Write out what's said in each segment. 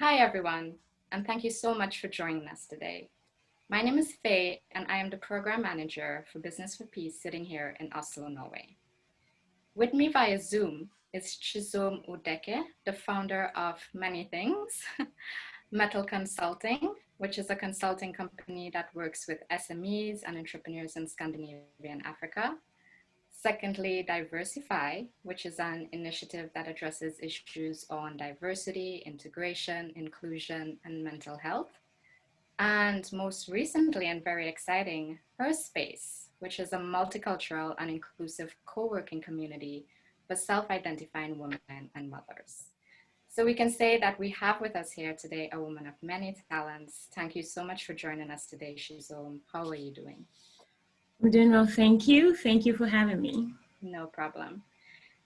Hi, everyone, and thank you so much for joining us today. My name is Faye, and I am the Program Manager for Business for Peace sitting here in Oslo, Norway. With me via Zoom is Chisom Udeke, the founder of many things, Mettle Consulting, which is a consulting company that works with SMEs and entrepreneurs in Scandinavia and Africa. Secondly, Diversify, which is an initiative that addresses issues on diversity, integration, inclusion, and mental health. And most recently and very exciting, HerSpace, which is a multicultural and inclusive co-working community for self-identifying women and mothers. So we can say that we have with us here today a woman of many talents. Thank you so much for joining us today, Chisom. How are you doing? I'm doing well, thank you. Thank you for having me. No problem.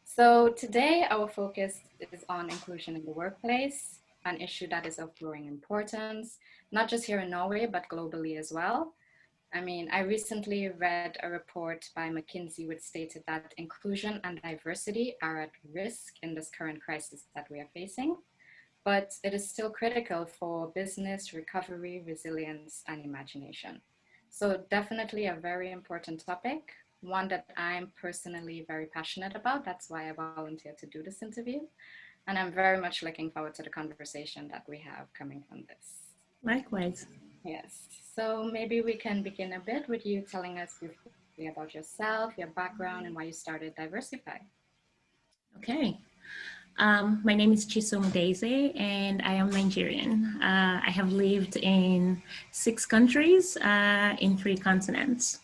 So today our focus is on inclusion in the workplace, an issue that is of growing importance, not just here in Norway, but globally as well. I mean, I recently read a report by McKinsey which stated that inclusion and diversity are at risk in this current crisis that we are facing, but it is still critical for business, recovery, resilience, and imagination. So definitely a very important topic, one that I'm personally very passionate about. That's why I volunteered to do this interview. And I'm very much looking forward to the conversation that we have coming from this. Likewise. Yes, so maybe we can begin a bit with you telling us briefly about yourself, your background, and why you started Diversify. Okay. My name is Chisom Udeze, and I am Nigerian. I have lived in 6 countries in 3 continents.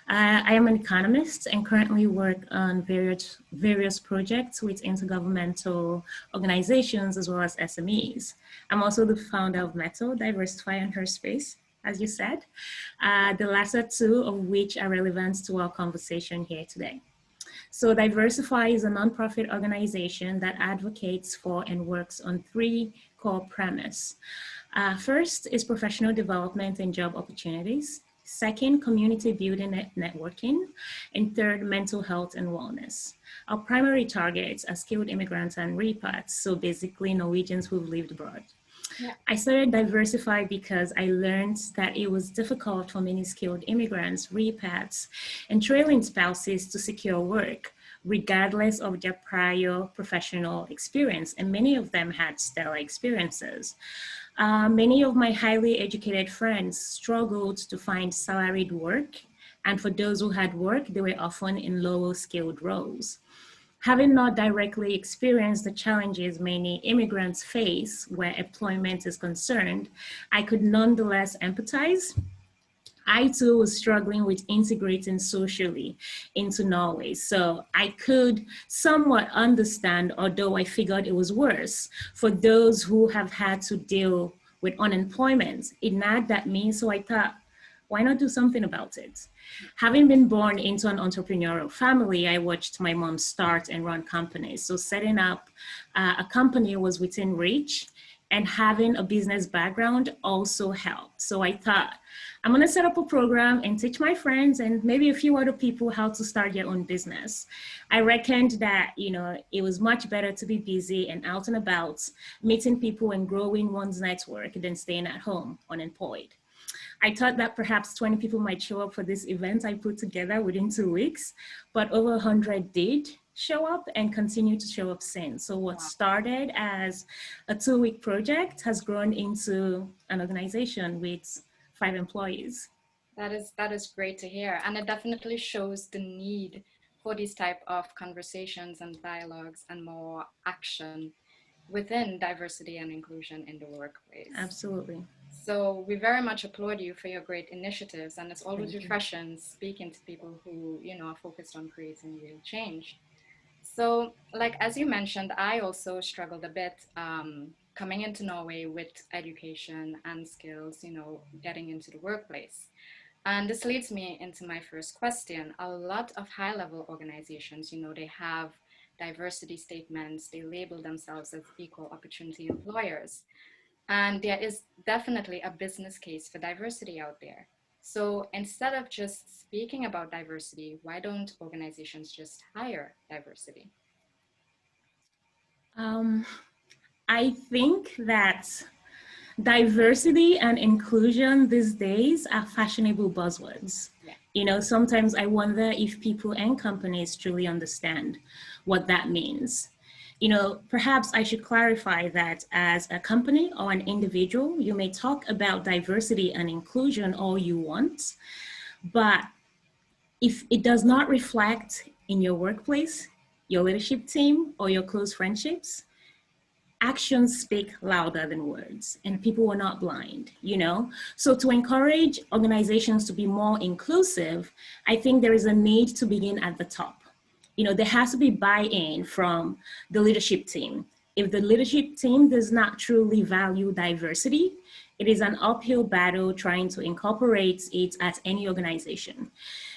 I am an economist and currently work on various projects with intergovernmental organizations as well as SMEs. I'm also the founder of Mettle, Diversify and HerSpace, as you said, the latter 2 of which are relevant to our conversation here today. So Diversify is a nonprofit organization that advocates for and works on 3 core premises. First is professional development and job opportunities. Second, community building and networking. And third, mental health and wellness. Our primary targets are skilled immigrants and repats, so basically Norwegians who've lived abroad. Yeah. I started Diversify because I learned that it was difficult for many skilled immigrants, repats, and trailing spouses to secure work, regardless of their prior professional experience, and many of them had stellar experiences. Many of my highly educated friends struggled to find salaried work, and for those who had work, they were often in lower skilled roles. Having not directly experienced the challenges many immigrants face where employment is concerned, I could nonetheless empathize. I too was struggling with integrating socially into Norway. So I could somewhat understand, although I figured it was worse, for those who have had to deal with unemployment. It nagged at me, so I thought, why not do something about it? Having been born into an entrepreneurial family, I watched my mom start and run companies. So setting up a company was within reach, and having a business background also helped. So I thought, I'm gonna set up a program and teach my friends and maybe a few other people how to start their own business. I reckoned that, it was much better to be busy and out and about, meeting people and growing one's network than staying at home unemployed. I thought that perhaps 20 people might show up for this event I put together within 2 weeks, but over 100 did show up and continue to show up since. So what started as a 2-week project has grown into an organization with 5 employees. That is great to hear. And it definitely shows the need for these type of conversations and dialogues and more action within diversity and inclusion in the workplace. Absolutely. So we very much applaud you for your great initiatives, and it's always refreshing speaking to people who, are focused on creating real change. So, like, as you mentioned, I also struggled a bit coming into Norway with education and skills, getting into the workplace. And this leads me into my first question. A lot of high-level organizations, they have diversity statements, they label themselves as equal opportunity employers. And there is definitely a business case for diversity out there. So instead of just speaking about diversity, why don't organizations just hire diversity? I think that Diversity and inclusion these days are fashionable buzzwords. Yeah. You know, sometimes I wonder if people and companies truly understand what that means. You know, perhaps I should clarify that as a company or an individual, you may talk about diversity and inclusion all you want, but if it does not reflect in your workplace, your leadership team, or your close friendships, actions speak louder than words, and people are not blind, you know? So to encourage organizations to be more inclusive, I think there is a need to begin at the top. You know, there has to be buy-in from the leadership team. If the leadership team does not truly value diversity, it is an uphill battle trying to incorporate it at any organization.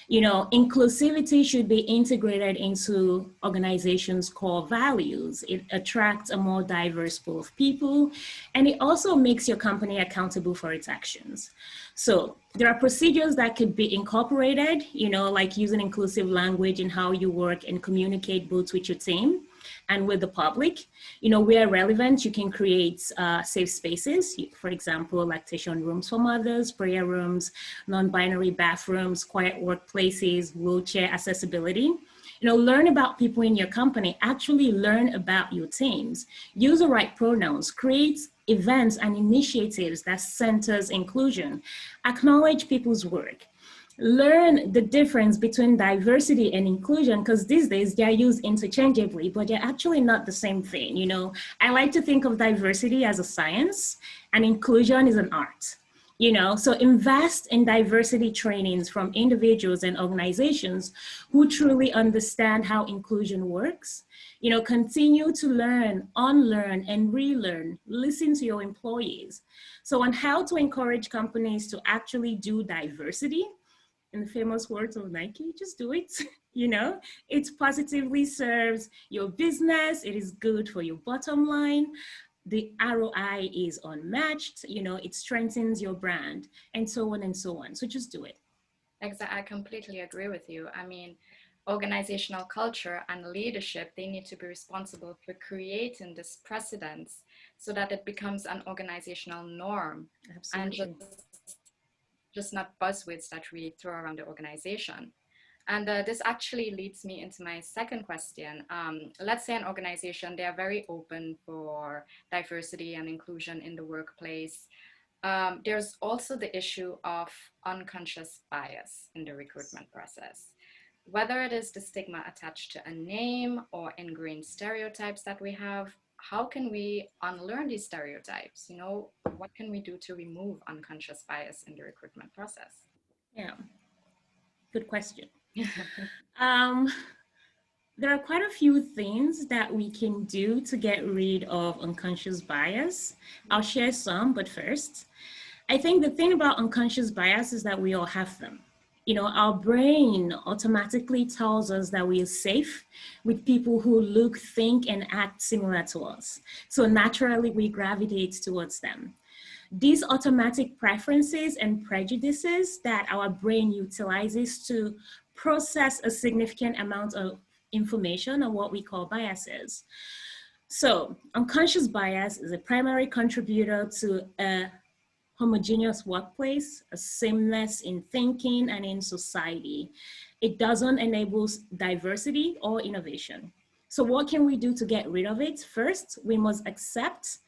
You know, inclusivity should be integrated into organizations' core values. It attracts a more diverse pool of people, and it also makes your company accountable for its actions. So there are procedures that could be incorporated, you know, like using inclusive language in how you work and communicate both with your team and with the public. You know, where relevant, you can create safe spaces, for example, lactation rooms for mothers, prayer rooms, non-binary bathrooms, quiet workplaces, wheelchair accessibility. You know, learn about people in your company, actually learn about your teams, use the right pronouns, create events and initiatives that centers inclusion, acknowledge people's work. Learn the difference between diversity and inclusion, because these days they're used interchangeably, but they're actually not the same thing. You know, I like to think of diversity as a science and inclusion is an art. You know, so invest in diversity trainings from individuals and organizations who truly understand how inclusion works. You know, continue to learn, unlearn, and relearn. Listen to your employees. So on how to encourage companies to actually do diversity, in the famous words of Nike, just do it. You know, it positively serves your business. It is good for your bottom line. The ROI is unmatched. You know, it strengthens your brand and so on and so on. So just do it. Exactly. I completely agree with you. I mean, organizational culture and leadership, they need to be responsible for creating this precedence so that it becomes an organizational norm. Absolutely. And just not buzzwords that we throw around the organization. And this actually leads me into my second question. Let's say an organization, they are very open for diversity and inclusion in the workplace. There's also the issue of unconscious bias in the recruitment process. Whether it is the stigma attached to a name or ingrained stereotypes that we have, how can we unlearn these stereotypes? You know, what can we do to remove unconscious bias in the recruitment process? Yeah, good question. um, there are quite a few things that we can do to get rid of unconscious bias. I'll share some, but first, I think the thing about unconscious bias is that we all have them. You know, our brain automatically tells us that we are safe with people who look, think, and act similar to us. So naturally, we gravitate towards them. These automatic preferences and prejudices that our brain utilizes to process a significant amount of information are what we call biases. So unconscious bias is a primary contributor to a homogeneous workplace, a sameness in thinking and in society. It doesn't enable diversity or innovation. So what can we do to get rid of it? First, we must accept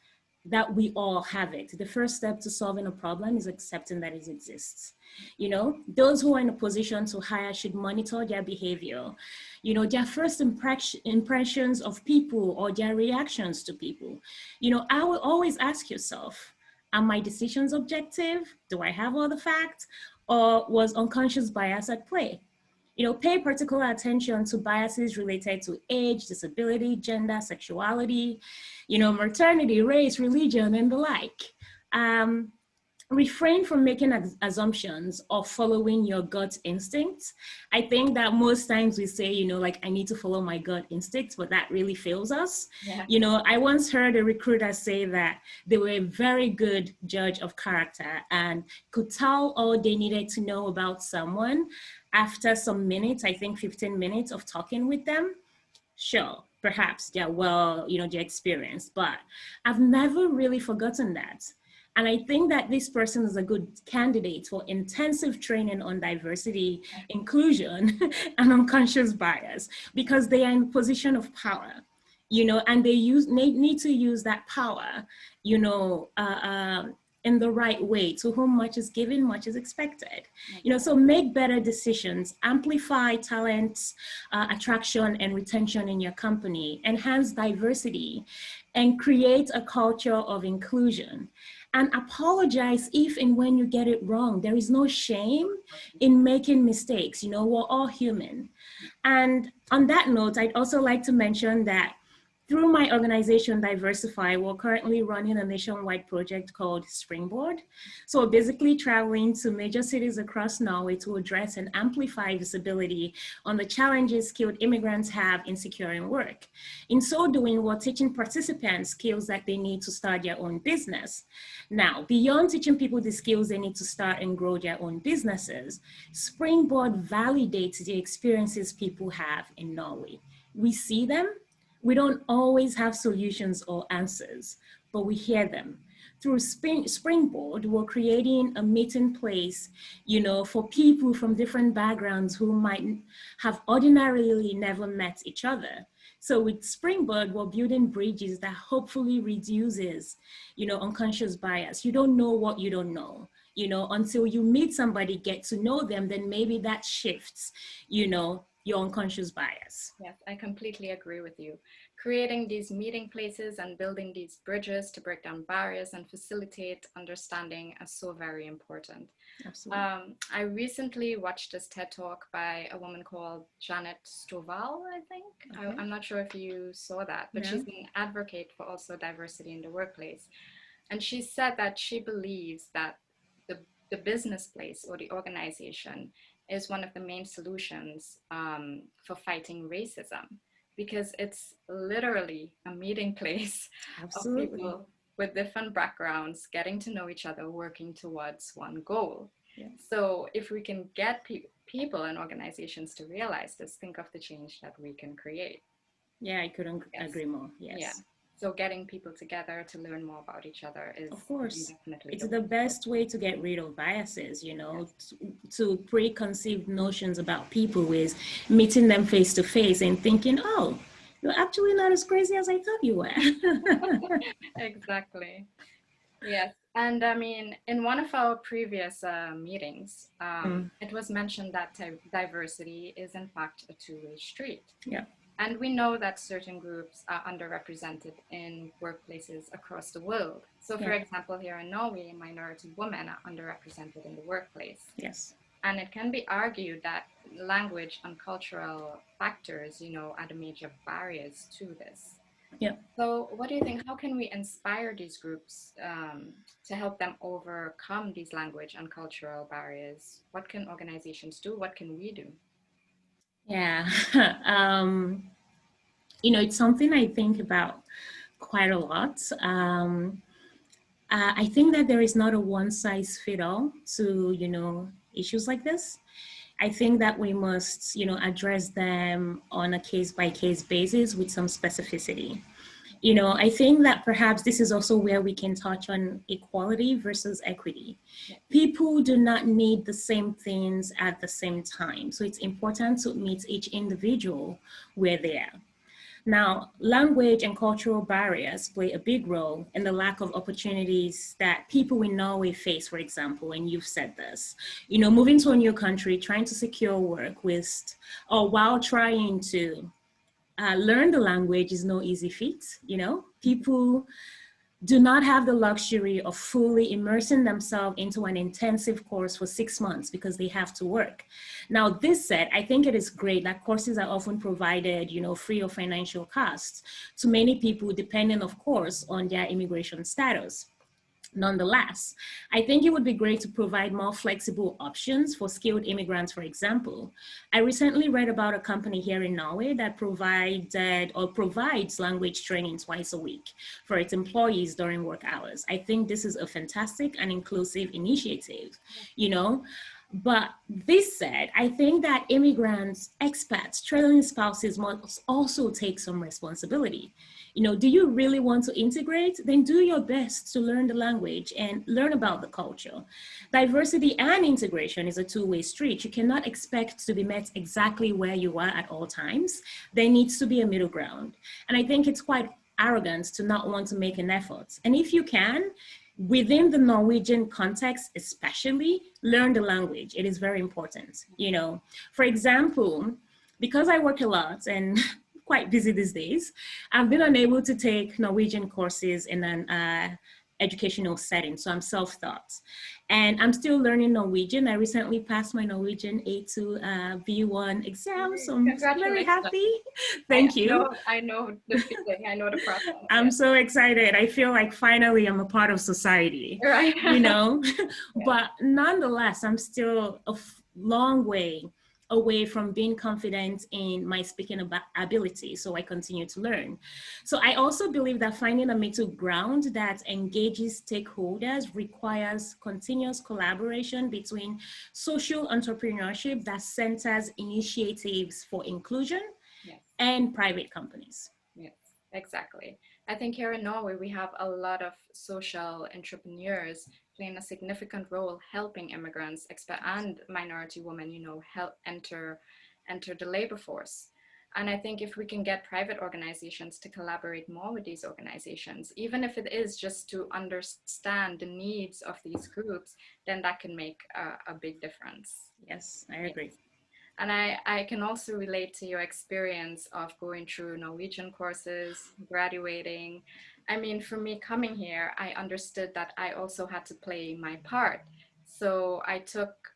that we all have it. The first step to solving a problem is accepting that it exists. You know, those who are in a position to hire should monitor their behavior. You know, their first impressions of people or their reactions to people. You know, I will always ask yourself, are my decisions objective? Do I have all the facts? Or was unconscious bias at play? You know, pay particular attention to biases related to age, disability, gender, sexuality, you know, maternity, race, religion, and the like. Refrain from making assumptions or following your gut instincts. I think that most times we say, you know, like, I need to follow my gut instincts, but that really fails us. Yeah. You know, I once heard a recruiter say that they were a very good judge of character and could tell all they needed to know about someone after some minutes, I think 15 minutes of talking with them. Sure, perhaps they're well, you know, they're experienced, but I've never really forgotten that. And I think that this person is a good candidate for intensive training on diversity, inclusion, and unconscious bias, because they are in a position of power, and they need to use that power, in the right way. To whom much is given, much is expected. So make better decisions, amplify talent, attraction and retention in your company, enhance diversity, and create a culture of inclusion. And apologize if and when you get it wrong. There is no shame in making mistakes. We're all human. And on that note, I'd also like to mention that through my organization, Diversify, we're currently running a nationwide project called Springboard. So we're basically traveling to major cities across Norway to address and amplify visibility on the challenges skilled immigrants have in securing work. In so doing, we're teaching participants skills that they need to start their own business. Now, beyond teaching people the skills they need to start and grow their own businesses, Springboard validates the experiences people have in Norway. We see them. We don't always have solutions or answers, but we hear them. Through Springboard, we're creating a meeting place, for people from different backgrounds who might have ordinarily never met each other. So with Springboard, we're building bridges that hopefully reduces, unconscious bias. You don't know what you don't know, until you meet somebody, get to know them, then maybe that shifts, your unconscious bias. Yes, I completely agree with you. Creating these meeting places and building these bridges to break down barriers and facilitate understanding is so very important. Absolutely. I recently watched this TED Talk by a woman called Janet Stovall, I think. Okay. I'm not sure if you saw that, but she's an advocate for also diversity in the workplace. And she said that she believes that the business place or the organization is one of the main solutions for fighting racism, because it's literally a meeting place Absolutely. of people with different backgrounds getting to know each other, working towards one goal. Yeah. So if we can get people and organizations to realize this, think of the change that we can create. Yeah, I couldn't agree more. Yes. Yeah. So getting people together to learn more about each other is, of course, definitely it's the best way to get rid of biases, to preconceived notions about people is meeting them face to face and thinking, oh, you're actually not as crazy as I thought you were. Exactly. Yes. And I mean, in one of our previous meetings, it was mentioned that diversity is in fact a two-way street. Yeah. And we know that certain groups are underrepresented in workplaces across the world. So for example, here in Norway, minority women are underrepresented in the workplace. Yes. And it can be argued that language and cultural factors, are the major barriers to this. Yeah. So what do you think? How can we inspire these groups to help them overcome these language and cultural barriers? What can organizations do? What can we do? Yeah. It's something I think about quite a lot. I think that there is not a one size fit all to, issues like this. I think that we must, address them on a case by case basis with some specificity. I think that perhaps this is also where we can touch on equality versus equity. People do not need the same things at the same time. So it's important to meet each individual where they are. Now, language and cultural barriers play a big role in the lack of opportunities that people in Norway face, for example, and you've said this. Moving to a new country, trying to secure work while trying to learn the language is no easy feat. People do not have the luxury of fully immersing themselves into an intensive course for 6 months because they have to work. Now, this said, I think it is great that courses are often provided, free of financial costs to many people, depending, of course, on their immigration status. Nonetheless, I think it would be great to provide more flexible options for skilled immigrants, for example. I recently read about a company here in Norway that provides language training twice a week for its employees during work hours. I think this is a fantastic and inclusive initiative, But this said, I think that immigrants, expats, trailing spouses must also take some responsibility. Do you really want to integrate? Then do your best to learn the language and learn about the culture. Diversity and integration is a two-way street. You cannot expect to be met exactly where you are at all times. There needs to be a middle ground. And I think it's quite arrogant to not want to make an effort. And if you can, within the Norwegian context, especially, learn the language. It is very important. For example, because I work a lot and quite busy these days, I've been unable to take Norwegian courses in an educational setting. So I'm self-taught. And I'm still learning Norwegian. I recently passed my Norwegian A2 B1 exam, so I'm very happy. Thank you. I know the feeling. I know the process. I'm so excited. I feel like finally I'm a part of society, right? But nonetheless, I'm still a long way away from being confident in my speaking ability. So I continue to learn. So I also believe that finding a middle ground that engages stakeholders requires continuous collaboration between social entrepreneurship that centers initiatives for inclusion and private companies. Yes, exactly. I think here in Norway, we have a lot of social entrepreneurs playing a significant role helping immigrants, expat and minority women, help enter the labor force. And I think if we can get private organizations to collaborate more with these organizations, even if it is just to understand the needs of these groups, then that can make a big difference. Yes, I agree. And I can also relate to your experience of going through Norwegian courses, graduating. I mean, for me coming here, I understood that I also had to play my part. So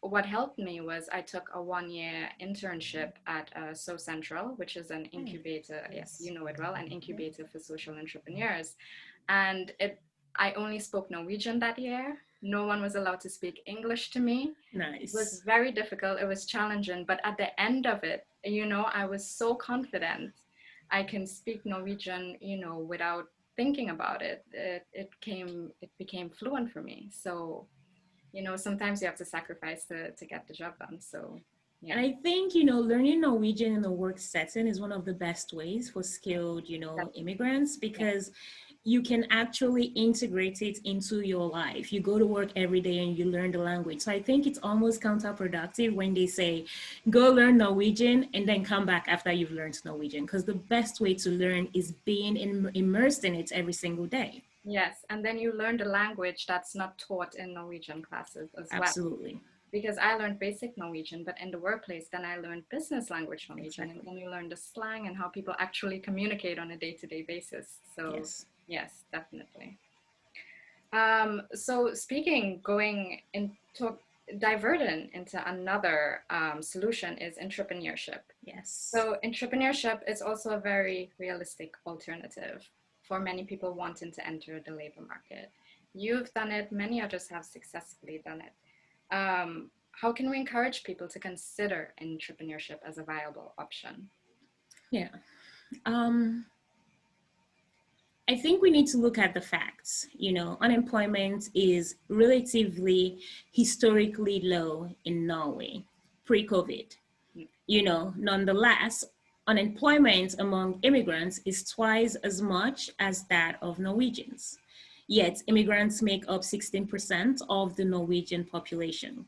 what helped me was I took a 1-year internship at So Central, which is an incubator. Yes, you know it well, an incubator for social entrepreneurs. And I only spoke Norwegian that year. No one was allowed to speak English to me. Nice. It was very difficult. It was challenging. But at the end of it, I was so confident I can speak Norwegian, without thinking about it. It became fluent for me. So, sometimes you have to sacrifice to get the job done. So, yeah. And I think, learning Norwegian in a work setting is one of the best ways for skilled, immigrants, because you can actually integrate it into your life. You go to work every day and you learn the language. So I think it's almost counterproductive when they say, go learn Norwegian and then come back after you've learned Norwegian, because the best way to learn is being immersed in it every single day. Yes, and then you learn the language that's not taught in Norwegian classes as well. Absolutely. Because I learned basic Norwegian, but in the workplace, then I learned business language Norwegian, and then you learn the slang and how people actually communicate on a day-to-day basis. So yes, definitely. So diverting into another solution is entrepreneurship. Yes. So entrepreneurship is also a very realistic alternative for many people wanting to enter the labor market. You've done it, many others have successfully done it. How can we encourage people to consider entrepreneurship as a viable option? Yeah. I think we need to look at the facts. Unemployment is relatively historically low in Norway pre-COVID. Nonetheless, unemployment among immigrants is twice as much as that of Norwegians. Yet immigrants make up 16% of the Norwegian population.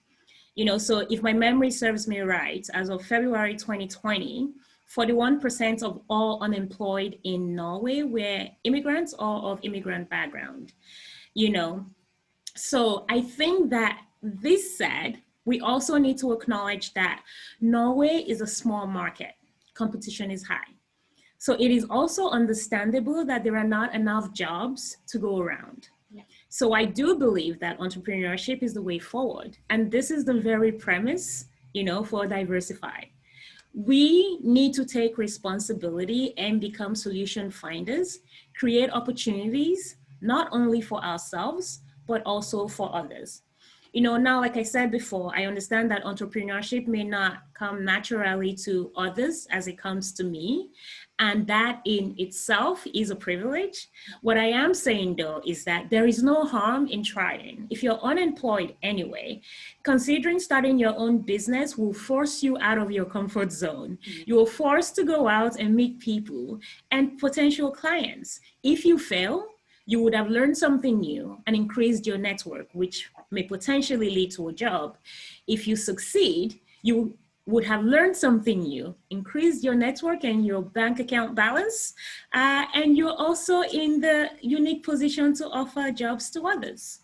So if my memory serves me right, as of February 2020, 41% of all unemployed in Norway were immigrants or of immigrant background. So I think that this said, we also need to acknowledge that Norway is a small market. Competition is high. So it is also understandable that there are not enough jobs to go around. So I do believe that entrepreneurship is the way forward. And this is the very premise, for Diversify. We need to take responsibility and become solution finders, create opportunities, not only for ourselves, but also for others. Now, like I said before, I understand that entrepreneurship may not come naturally to others as it comes to me. And that in itself is a privilege. What I am saying though is that there is no harm in trying. If you're unemployed anyway, considering starting your own business will force you out of your comfort zone. You are forced to go out and meet people and potential clients. If you fail, you would have learned something new and increased your network, which may potentially lead to a job. If you succeed, you would have learned something new, increased your network and your bank account balance, and you're also in the unique position to offer jobs to others.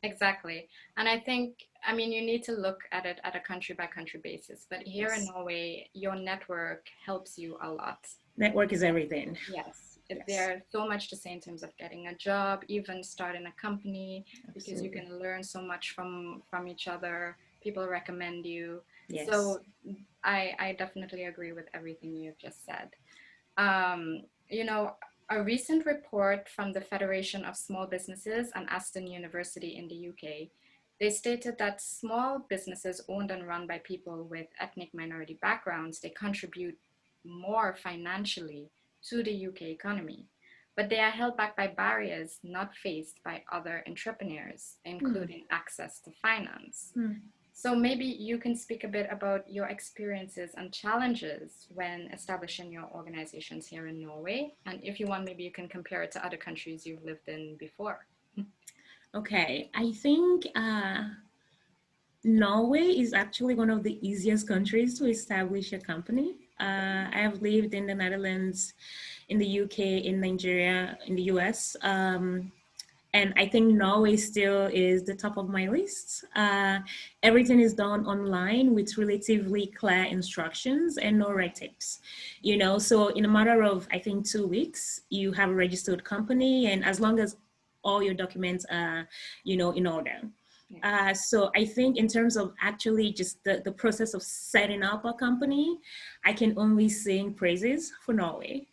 Exactly. And I think, I mean, you need to look at it at a country by country basis. But here in Yes. Norway, your network helps you a lot. Network is everything. Yes. Yes. There's so much to say in terms of getting a job, even starting a company, because you Absolutely. can learn so much from each other. People recommend you. Yes. So I definitely agree with everything you've just said. You know, a recent report from the Federation of Small Businesses and Aston University in the UK, they stated that small businesses owned and run by people with ethnic minority backgrounds, they contribute more financially to the UK economy. But they are held back by barriers not faced by other entrepreneurs, including access to finance. So maybe you can speak a bit about your experiences and challenges when establishing your organizations here in Norway. And if you want, maybe you can compare it to other countries you've lived in before. Okay, I think Norway is actually one of the easiest countries to establish a company. I have lived in the Netherlands, in the UK, in Nigeria, in the US. And I think Norway still is the top of my list. Everything is done online with relatively clear instructions and no red tapes. You know, so in a matter of, I think, 2 weeks, you have a registered company, and as long as all your documents are, you know, in order. So I think in terms of actually just the process of setting up a company, I can only sing praises for Norway.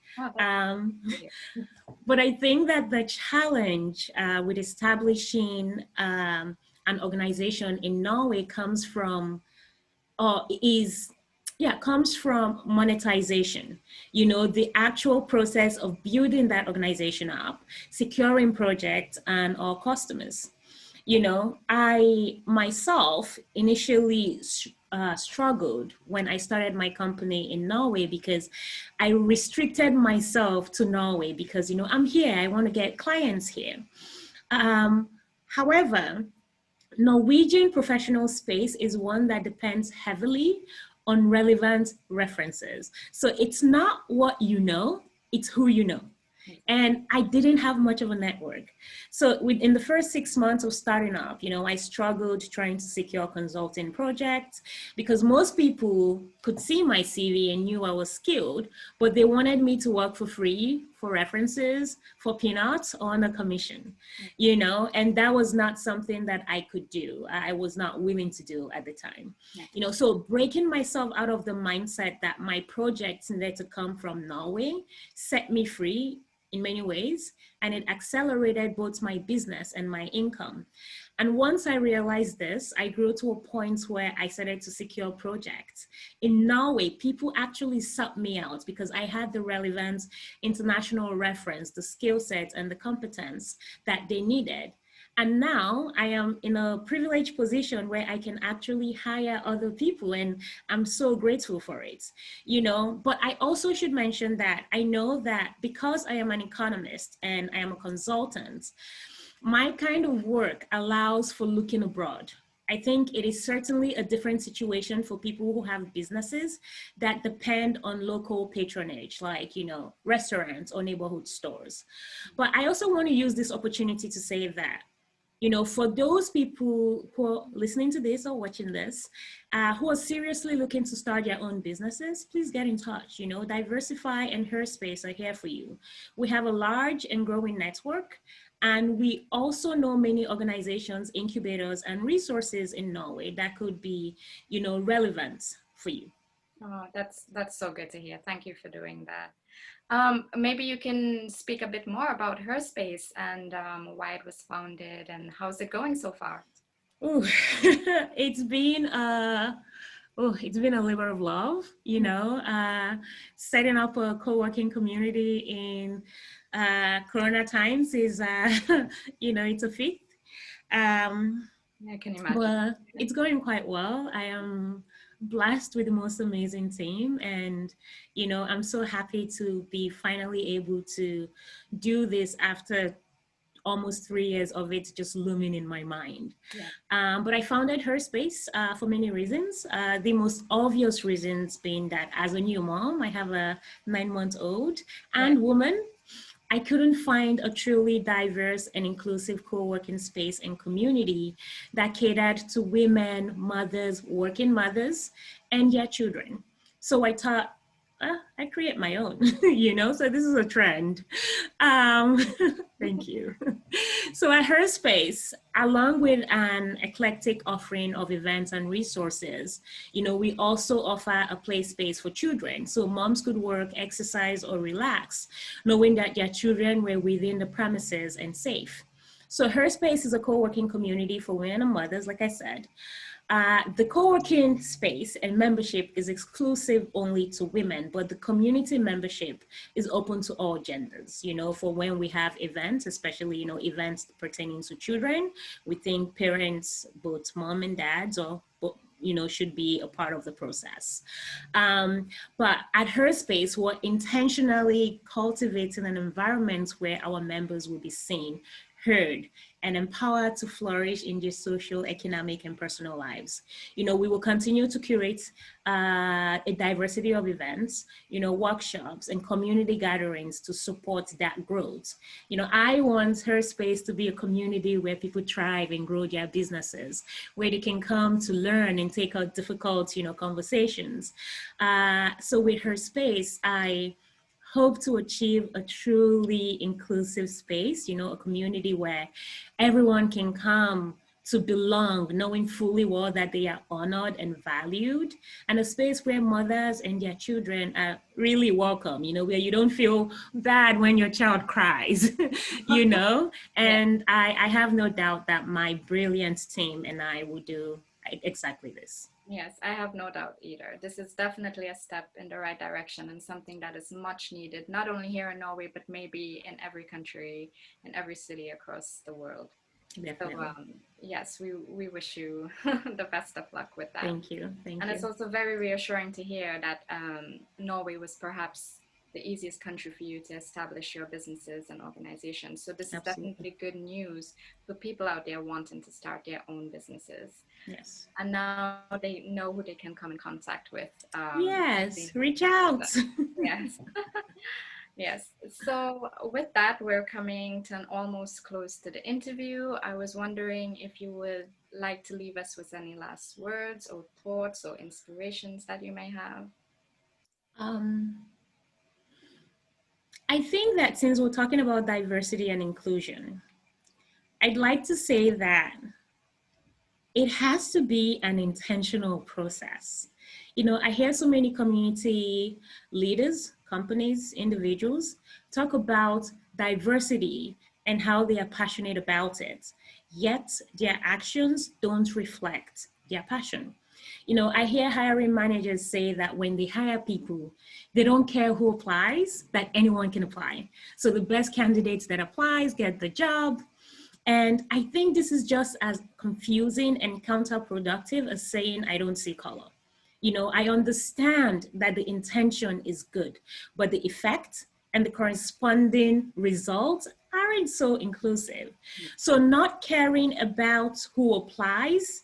But I think that the challenge with establishing an organization in Norway comes from, or is, yeah, comes from monetization. You know, the actual process of building that organization up, securing projects and our customers. You know, I myself initially struggled when I started my company in Norway because I restricted myself to Norway because, you know, I'm here, I want to get clients here. However, Norwegian professional space is one that depends heavily on relevant references. So it's not what you know, it's who you know. And I didn't have much of a network. So within the first 6 months of starting up, you know, I struggled trying to secure consulting projects because most people could see my CV and knew I was skilled, but they wanted me to work for free, for references, for peanuts, or on a commission, you know, and that was not something that I could do. I was not willing to do at the time, you know, so breaking myself out of the mindset that my projects needed to come from Norway set me free in many ways, and it accelerated both my business and my income. And once I realized this, I grew to a point where I started to secure projects. In Norway, people actually sought me out because I had the relevant international reference, the skill set, and the competence that they needed. And now I am in a privileged position where I can actually hire other people, and I'm so grateful for it, you know. But I also should mention that I know that because I am an economist and I am a consultant, my kind of work allows for looking abroad. I think it is certainly a different situation for people who have businesses that depend on local patronage, like, you know, restaurants or neighborhood stores. But I also want to use this opportunity to say that, you know, for those people who are listening to this or watching this, who are seriously looking to start their own businesses, please get in touch. You know, Diversify and HerSpace are here for you. We have a large and growing network, and we also know many organizations, incubators, and resources in Norway that could be, you know, relevant for you. Oh, that's so good to hear. Thank you for doing that. Maybe you can speak a bit more about HerSpace and why it was founded and how's it going so far? Ooh, it's been Oh, it's been a labor of love, setting up a co-working community in Corona times is, it's a feat. Um, I can imagine. but it's going quite well. I am blessed with the most amazing team, and I'm so happy to be finally able to do this after almost 3 years of it just looming in my mind. Yeah. But I founded HerSpace for many reasons. The most obvious reasons being that as a new mom, I have a 9-month-old and Yeah. woman. I couldn't find a truly diverse and inclusive co-working space and community that catered to women, mothers, working mothers, and their children. So I thought, I create my own, so this is a trend. Um, thank you. So at HerSpace, along with an eclectic offering of events and resources, we also offer a play space for children. So moms could work, exercise, or relax, knowing that their children were within the premises and safe. So HerSpace is a co-working community for women and mothers, like I said. The co-working space and membership is exclusive only to women, but the community membership is open to all genders, for when we have events, especially, events pertaining to children. We think parents, both mom and dads, or should be a part of the process. But at HerSpace, we're intentionally cultivating an environment where our members will be seen, heard, and empowered to flourish in their social, economic, and personal lives. We will continue to curate a diversity of events, workshops and community gatherings to support that growth. I want HerSpace to be a community where people thrive and grow their businesses, where they can come to learn and take out difficult, conversations. So with HerSpace, I hope to achieve a truly inclusive space, a community where everyone can come to belong, knowing fully well that they are honored and valued, and a space where mothers and their children are really welcome, where you don't feel bad when your child cries, and yeah. I have no doubt that my brilliant team and I will do exactly this. Yes, I have no doubt either. This is definitely a step in the right direction and something that is much needed, not only here in Norway, but maybe in every country, in every city across the world. Definitely. So yes, we wish you the best of luck with that. Thank you. Thank and you. It's also very reassuring to hear that Norway was perhaps the easiest country for you to establish your businesses and organizations. So this Absolutely. is definitely good news for people out there wanting to start their own businesses. Yes. And now they know who they can come in contact with. Yes, reach out. Yes. Yes. So with that, we're coming to an almost close to the interview. I was wondering if you would like to leave us with any last words or thoughts or inspirations that you may have. I think that since we're talking about diversity and inclusion, I'd like to say that it has to be an intentional process. I hear so many community leaders, companies, individuals talk about diversity and how they are passionate about it, yet their actions don't reflect their passion. I hear hiring managers say that when they hire people, they don't care who applies, that anyone can apply. So the best candidates that applies get the job. And I think this is just as confusing and counterproductive as saying, I don't see color. I understand that the intention is good, but the effect and the corresponding results aren't so inclusive. So not caring about who applies,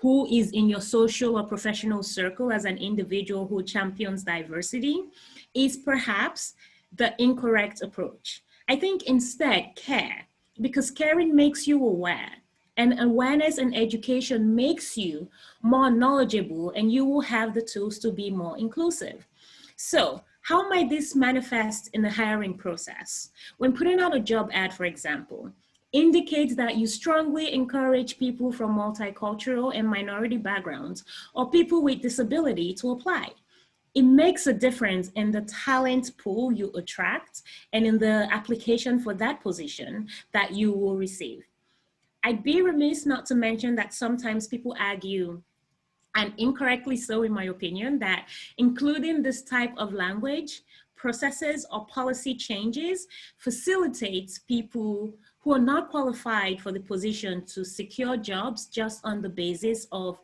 who is in your social or professional circle as an individual who champions diversity is perhaps the incorrect approach. I think instead care, because caring makes you aware, and awareness and education makes you more knowledgeable, and you will have the tools to be more inclusive. So how might this manifest in the hiring process? When putting out a job ad, for example, indicate that you strongly encourage people from multicultural and minority backgrounds or people with disability to apply. It makes a difference in the talent pool you attract and in the application for that position that you will receive. I'd be remiss not to mention that sometimes people argue, and incorrectly so in my opinion, that including this type of language, processes, or policy changes facilitates people who are not qualified for the position to secure jobs just on the basis of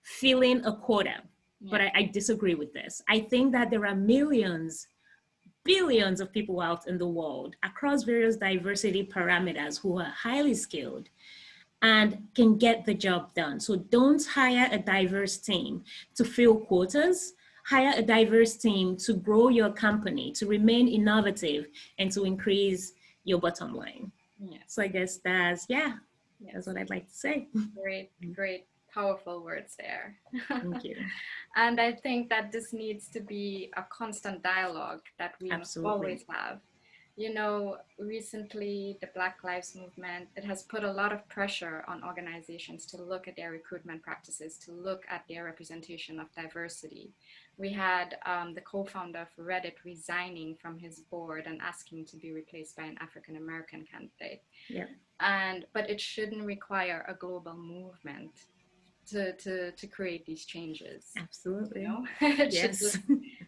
filling a quota. Yeah. But I disagree with this. I think that there are millions, billions of people out in the world across various diversity parameters who are highly skilled and can get the job done. So don't hire a diverse team to fill quotas. Hire a diverse team to grow your company, to remain innovative, and to increase your bottom line. Yes. So I guess that's what I'd like to say. Great, powerful words there. Thank you. And I think that this needs to be a constant dialogue that we must always have. You know, recently the Black Lives Movement, it has put a lot of pressure on organizations to look at their recruitment practices, to look at their representation of diversity. We had the co-founder of Reddit resigning from his board and asking to be replaced by an African-American candidate. Yeah. But it shouldn't require a global movement to create these changes. Absolutely. You know?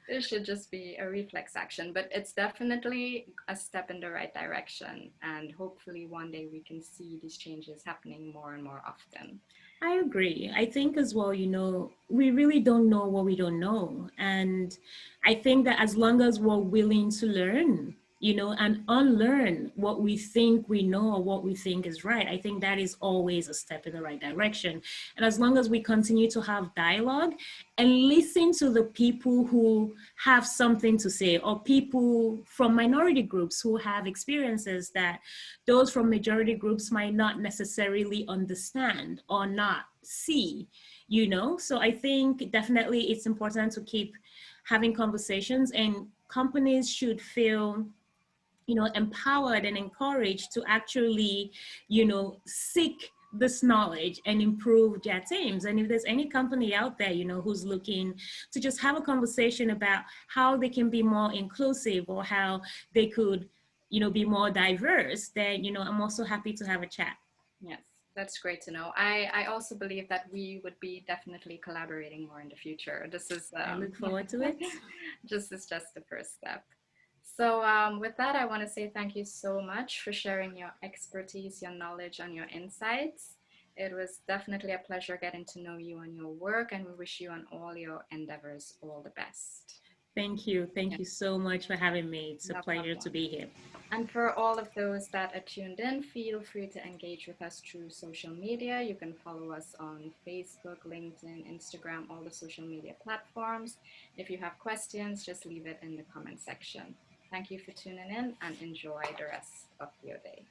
It should just be a reflex action, but it's definitely a step in the right direction, and hopefully one day we can see these changes happening more and more often. I agree. I think as well, you know, we really don't know what we don't know. And I think that as long as we're willing to learn, you know, and unlearn what we think we know or what we think is right, I think that is always a step in the right direction. And as long as we continue to have dialogue and listen to the people who have something to say, or people from minority groups who have experiences that those from majority groups might not necessarily understand or not see, you know? So I think definitely it's important to keep having conversations, and companies should feel, you know, empowered and encouraged to actually, you know, seek this knowledge and improve their teams. And if there's any company out there, you know, who's looking to just have a conversation about how they can be more inclusive or how they could, you know, be more diverse, then, you know, I'm also happy to have a chat. Yes, that's great to know. I also believe that we would be definitely collaborating more in the future. This is I look forward to it. This is just the first step. So with that, I want to say thank you so much for sharing your expertise, your knowledge, and your insights. It was definitely a pleasure getting to know you and your work, and we wish you on all your endeavors all the best. Thank you. Thank you so much for having me. It's a pleasure to be here. And for all of those that are tuned in, feel free to engage with us through social media. You can follow us on Facebook, LinkedIn, Instagram, all the social media platforms. If you have questions, just leave it in the comment section. Thank you for tuning in, and enjoy the rest of your day.